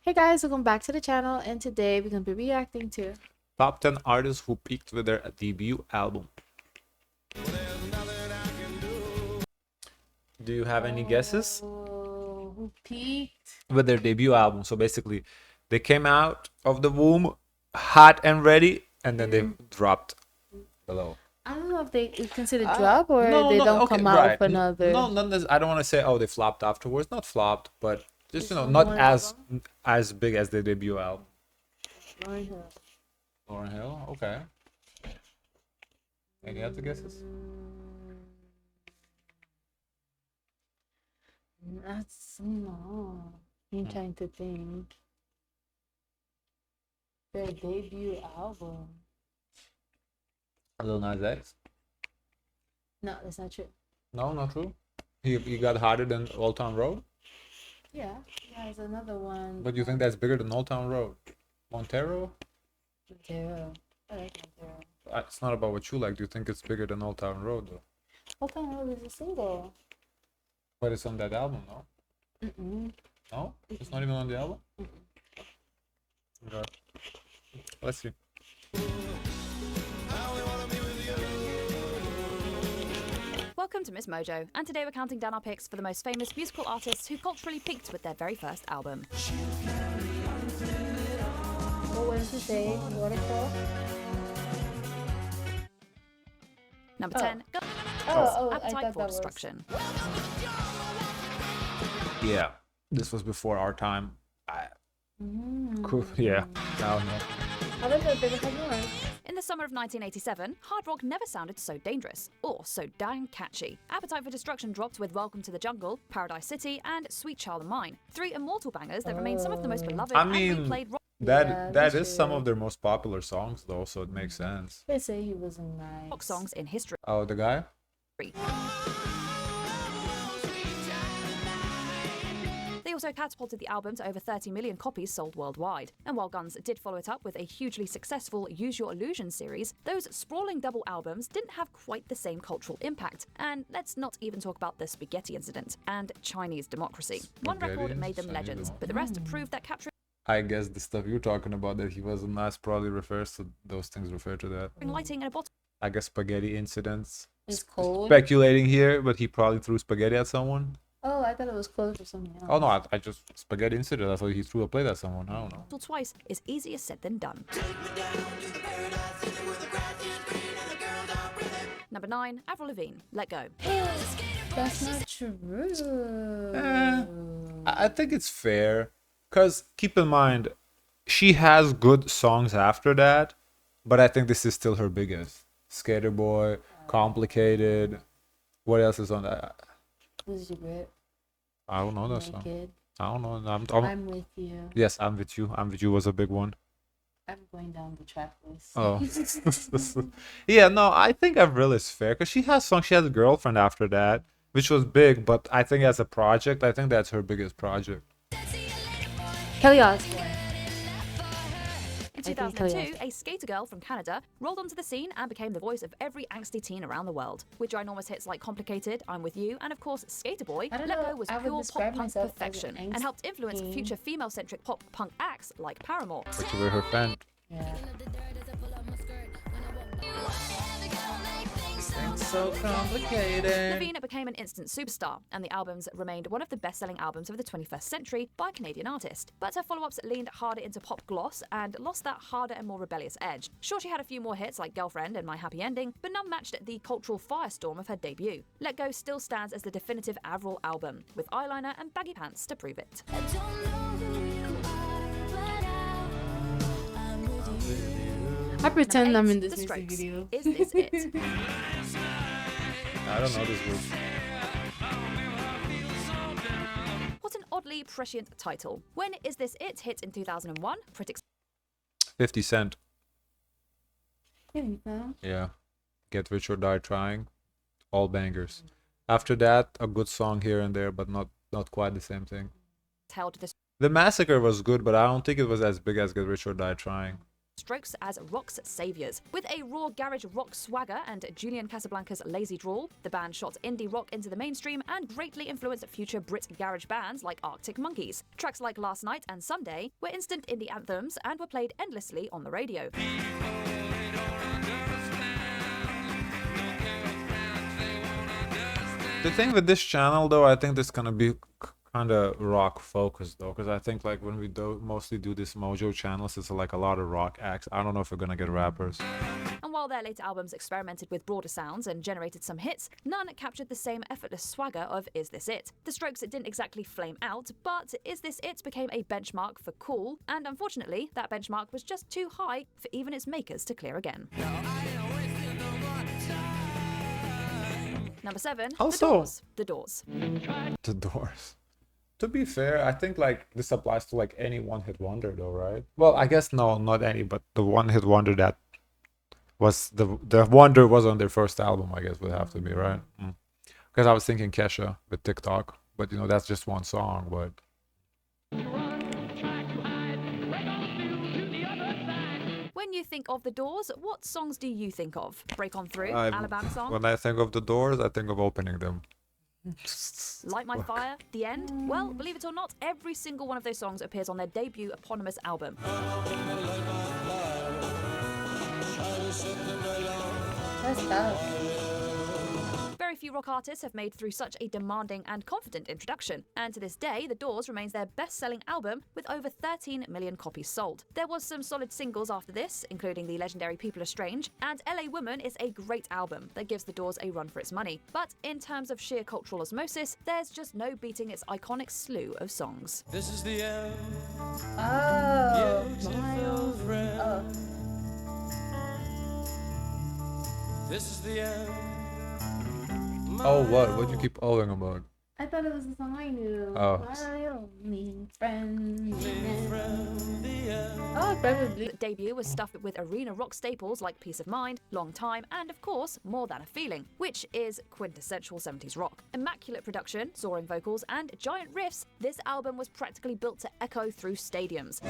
Hey guys, welcome back to the channel, and today we're going to be reacting to Top 10 artists who peaked with their debut album. Do you have any guesses? who peaked. With their debut album. So basically, they came out of the womb hot and ready, and then they dropped below. I don't know if they consider drop or No, they no, don't okay, come out right. with another. No, none of this, I don't want to say, oh, they flopped afterwards. Not flopped, but just, Just not one as big as their debut album. Lauryn Hill. Lauryn Hill, okay. Any other guesses? That's no. I'm trying to think. Their debut album. Lil Nas X? No, that's not true. No, not true. He got harder than Old Town Road? Yeah, there's another one. But you think that's bigger than Old Town Road? Montero? Montero. I like Montero. It's not about what you like. Do you think it's bigger than Old Town Road, though? Old Town Road is a single. But it's on that album, no? Mm-mm. No? It's not even on the album? Okay. Let's see. Welcome to Miss Mojo, and today we're counting down our picks for the most famous musical artists who culturally peaked with their very first album. What was the say? Waterfall? Number 10, I Appetite thought for that was... Destruction. Yeah. This was before our time. Cool. Yeah. I don't know. I don't know if they had more. In the summer of 1987, hard rock never sounded so dangerous, or so dang catchy. Appetite for Destruction dropped with Welcome to the Jungle, Paradise City, and Sweet Child of Mine. Three immortal bangers that remain some of the most beloved and replayed rock That is some of their most popular songs, though, so it makes sense. They say he was nice. songs in history. Oh, the guy? They also catapulted the album to over 30 million copies sold worldwide. And while Guns did follow it up with a hugely successful Use Your Illusion series, those sprawling double albums didn't have quite the same cultural impact. And let's not even talk about the Spaghetti Incident and Chinese Democracy. One record made them legends, but the rest proved that capturing I guess the stuff you're talking about, that he was a mess, probably refers to those things, refer to that. lighting in a bottle. I guess spaghetti incidents. It's cold. Speculating here, but he probably threw spaghetti at someone. Oh, I thought it was close or something else. Oh no, I just spaghetti incident. I thought he threw a plate at someone. I don't know. Twice is easier said than done. Number 9, Avril Lavigne, Let Go. That's not true. I think it's fair, because keep in mind, she has good songs after that, but I think this is still her biggest. Skater Boy, Complicated. What else is on that? Who's your grip? I don't know that song. Naked. I don't know. I'm with you. Yes, I'm with you. I'm with you was a big one. I'm going down the track list. Oh. Yeah, no, I think Avril is fair, because she has songs. She has a Girlfriend after that, which was big, but I think as a project, I think that's her biggest project. Kelly Osbourne. In 2002, a skater girl from Canada rolled onto the scene and became the voice of every angsty teen around the world. With ginormous hits like Complicated, I'm With You, and of course Skater Boy, Let Go was pure pop-punk perfection and helped influence future female-centric pop-punk acts like Paramore. Which were her fan. Yeah. So complicated. Lavigne became an instant superstar, and the albums remained one of the best-selling albums of the 21st century by a Canadian artist. But her follow-ups leaned harder into pop gloss and lost that harder and more rebellious edge. Sure, she had a few more hits like Girlfriend and My Happy Ending, but none matched the cultural firestorm of her debut. Let Go still stands as the definitive Avril album, with eyeliner and baggy pants to prove it. I pretend I'm in this The music Strokes. video. Is This It? I don't know this group. What an oddly prescient title. When Is This It hit in 2001, critics 50 Cent. Here you go. Yeah. Get Rich or Die Trying. All bangers. After that, a good song here and there, but not quite the same thing. held this The Massacre was good, but I don't think it was as big as Get Rich or Die Trying. Strokes as rock's saviors. With a raw garage rock swagger and Julian Casablancas lazy drawl, the band shot indie rock into the mainstream and greatly influenced future Brit garage bands like Arctic Monkeys. Tracks like Last Night and Someday were instant indie anthems and were played endlessly on the radio. The thing with this channel, though, I think this gonna be kind of rock focused, though, because I think like when we mostly do this Mojo channels, it's like a lot of rock acts. I don't know if we're gonna get rappers. And while their later albums experimented with broader sounds and generated some hits, none captured the same effortless swagger of Is This It? The Strokes didn't exactly flame out, but Is This It became a benchmark for cool, and unfortunately, that benchmark was just too high for even its makers to clear again. Number 7, Also- The Doors. The Doors. To be fair, I think like this applies to like any one-hit wonder, though, right? Well, I guess no, not any, but the one-hit wonder that was the wonder was on their first album, I guess would have to be, right? Because I was thinking Kesha with TikTok, but you know that's just one song. But When you think of The Doors, what songs do you think of? Break On Through, I- Alabama Song, when I think of the Doors, I think of opening them. Light My Fire, The End? Well, believe it or not, every single one of those songs appears on their debut eponymous album. That's tough. Very few rock artists have made through such a demanding and confident introduction, and to this day, The Doors remains their best-selling album with over 13 million copies sold. There was some solid singles after this, including the legendary People Are Strange, and LA Woman is a great album that gives The Doors a run for its money. But in terms of sheer cultural osmosis, there's just no beating its iconic slew of songs. This is the end. Oh, Beautiful friend. oh. This is the end. Oh, what? What you keep owing about? I thought it was a song I knew. Oh. My only friend. The end. Oh, probably. The debut was stuffed with arena rock staples like Peace of Mind, Long Time, and of course, More Than a Feeling, which is quintessential 70s rock. Immaculate production, soaring vocals, and giant riffs, this album was practically built to echo through stadiums.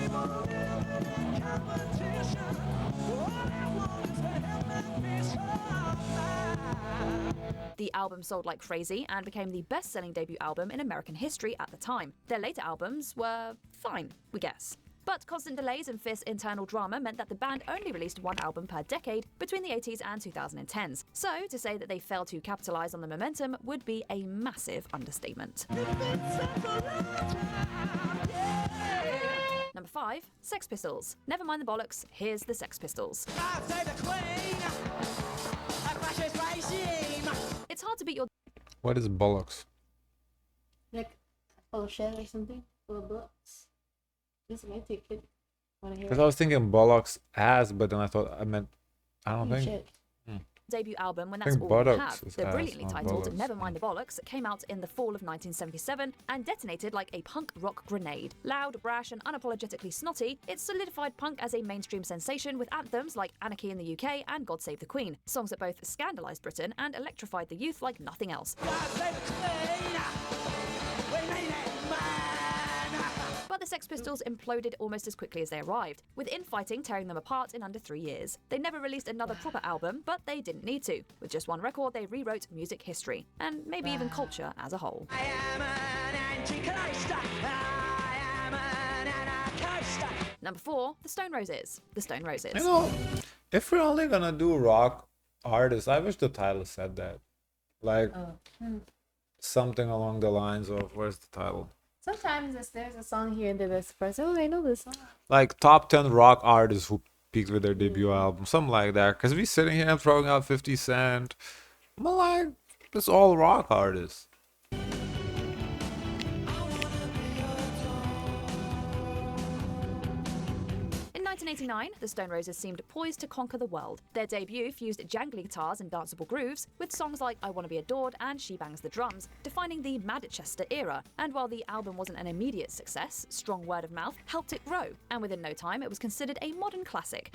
The album sold like crazy and became the best-selling debut album in American history at the time. Their later albums were fine, we guess. But constant delays and fierce internal drama meant that the band only released one album per decade between the 80s and 2010s. So, to say that they failed to capitalize on the momentum would be a massive understatement. Number 5, Sex Pistols. Never mind the bollocks, here's the Sex Pistols. It's hard to beat your What is bollocks? Like, full of shit or something? Full of books? This might take it. Wanna hear Because it? I was thinking bollocks ass, but then I thought I meant I don't Oh, think. shit. debut album when I that's think all you Buttocks have. is The ass, brilliantly not titled bollocks. Never Mind the Bollocks came out in the fall of 1977 and detonated like a punk rock grenade. Loud, brash, and unapologetically snotty, it solidified punk as a mainstream sensation with anthems like Anarchy in the UK and God Save the Queen, songs that both scandalised Britain and electrified the youth like nothing else. But the Sex Pistols imploded almost as quickly as they arrived, with infighting tearing them apart in under 3 years. They never released another proper album, but they didn't need to. With just one record, they rewrote music history, and maybe even culture as a whole. Number 4, The Stone Roses. The Stone Roses. You know, if we're only gonna do rock artists, I wish the title said that. Like something along the lines of where's the title? Sometimes there's a song here and there that's first. Oh, I know this song. Like top 10 rock artists who peaked with their debut album, something like that. Cause we sitting here and throwing out 50 Cent. But like, it's all rock artists. In 1989, the Stone Roses seemed poised to conquer the world. Their debut fused jangly guitars and danceable grooves with songs like I Wanna Be Adored and She Bangs the Drums, defining the Manchester era. And while the album wasn't an immediate success, strong word of mouth helped it grow, and within no time it was considered a modern classic.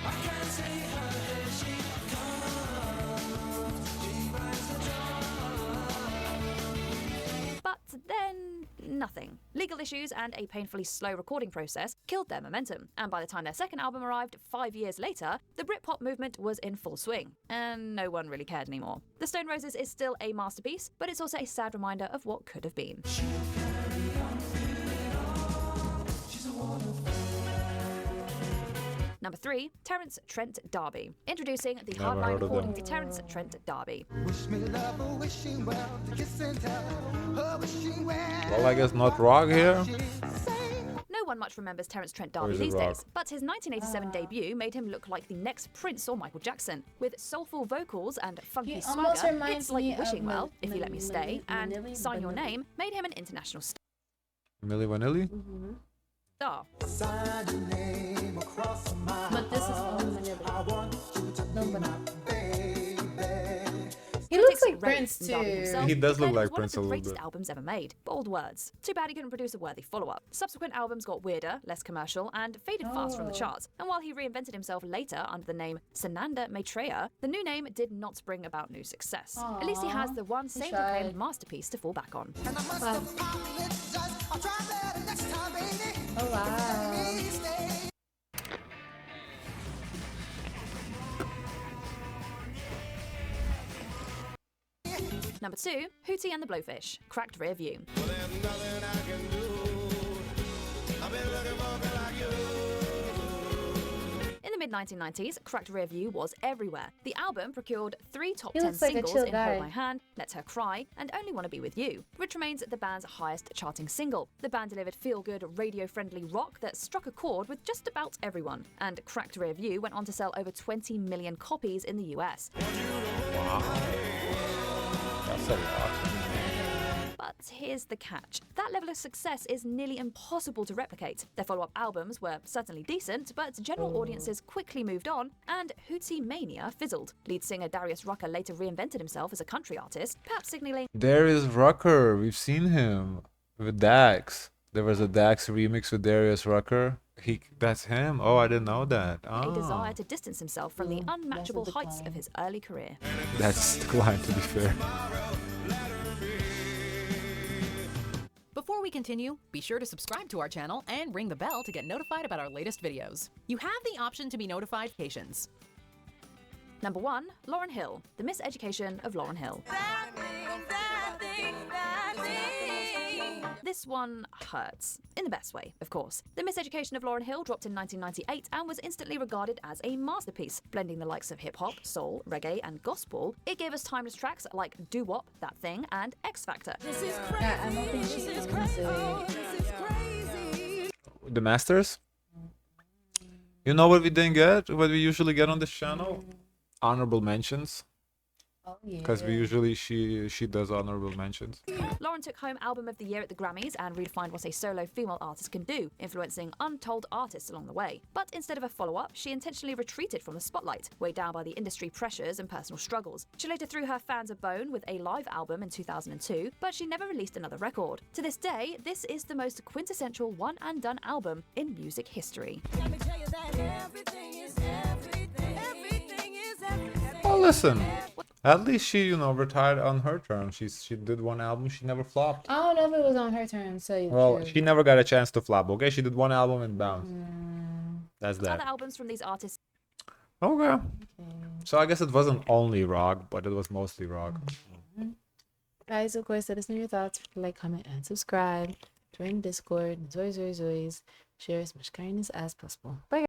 But then nothing. Legal issues and a painfully slow recording process killed their momentum, and by the time their second album arrived 5 years later, the Britpop movement was in full swing, and no one really cared anymore. The Stone Roses is still a masterpiece, but it's also a sad reminder of what could have been. Number 3, Terence Trent D'Arby. Introducing the Never hardline heard of recording them. for Terence Trent D'Arby. Well, I guess not rock here. No one much remembers Terence Trent Or D'Arby is it these rock? days, but his 1987 debut made him look like the next Prince or Michael Jackson. With soulful vocals and funky He almost swagger, reminds hits like me of Wishing Well, If You Let Me Stay, and Vanilli- Sign Your Vanilli. Name made him an international Milli Vanilli? star. But this is Vanilla. No, but not. He looks like Prince too. He does look like one Prince a of the little greatest bit. albums ever made. Bold words. Too bad he couldn't produce a worthy follow-up. Subsequent albums got weirder, less commercial, and faded fast from the charts. And while he reinvented himself later under the name Sananda Maitreya, the new name did not bring about new success. At least he has the one he self-proclaimed tried. masterpiece to fall back on. Oh wow. Number 2, Hootie and the Blowfish, Cracked Rear View. In the mid-1990s, Cracked Rear View was everywhere. The album procured 3 top He 10 looks like a singles chill in guy. Hold My Hand, Let Her Cry, and Only Wanna Be With You, which remains the band's highest charting single. The band delivered feel-good, radio-friendly rock that struck a chord with just about everyone, and Cracked Rear View went on to sell over 20 million copies in the US. That's a lot. But here's the catch. That level of success is nearly impossible to replicate. Their follow-up albums were certainly decent, but general audiences quickly moved on, and Hootie mania fizzled. Lead singer Darius Rucker later reinvented himself as a country artist, perhaps signaling Darius Rucker, we've seen him with Dax. There was a Dax remix with Darius Rucker. That's him. Oh, I didn't know that. a Ah, desire to distance himself from the unmatchable That's a heights decline. of his early career. that's declined, to be fair. Before we continue, be sure to subscribe to our channel and ring the bell to get notified about our latest videos. You have the option to be notifications. Number 1, Lauryn Hill, The Miseducation of Lauryn Hill. This one hurts. In the best way, of course. The Miseducation of Lauryn Hill dropped in 1998 and was instantly regarded as a masterpiece, blending the likes of hip-hop, soul, reggae, and gospel. It gave us timeless tracks like Doo Wop, That Thing, and X Factor. Yeah, I don't think she is gonna The Masters? You know what we didn't get? What we usually get on this channel? Honorable mentions. Oh yeah. Because we usually, she does honorable mentions. Lauryn took home Album of the Year at the Grammys and redefined what a solo female artist can do, influencing untold artists along the way. But instead of a follow-up, she intentionally retreated from the spotlight, weighed down by the industry pressures and personal struggles. She later threw her fans a bone with a live album in 2002, but she never released another record. To this day, this is the most quintessential one-and-done album in music history. Oh, listen. At least she, retired on her terms. She did one album. She never flopped. I don't know if it was on her turn, so Well, she never got a chance to flop. Okay, she did one album and bounced. That's Other that. albums from these artists Okay. So I guess it wasn't only rock, but it was mostly rock. Guys, of course, let us know your thoughts. Like, comment, and subscribe. Join Discord. Zoys. Share as much kindness as possible. Bye, guys.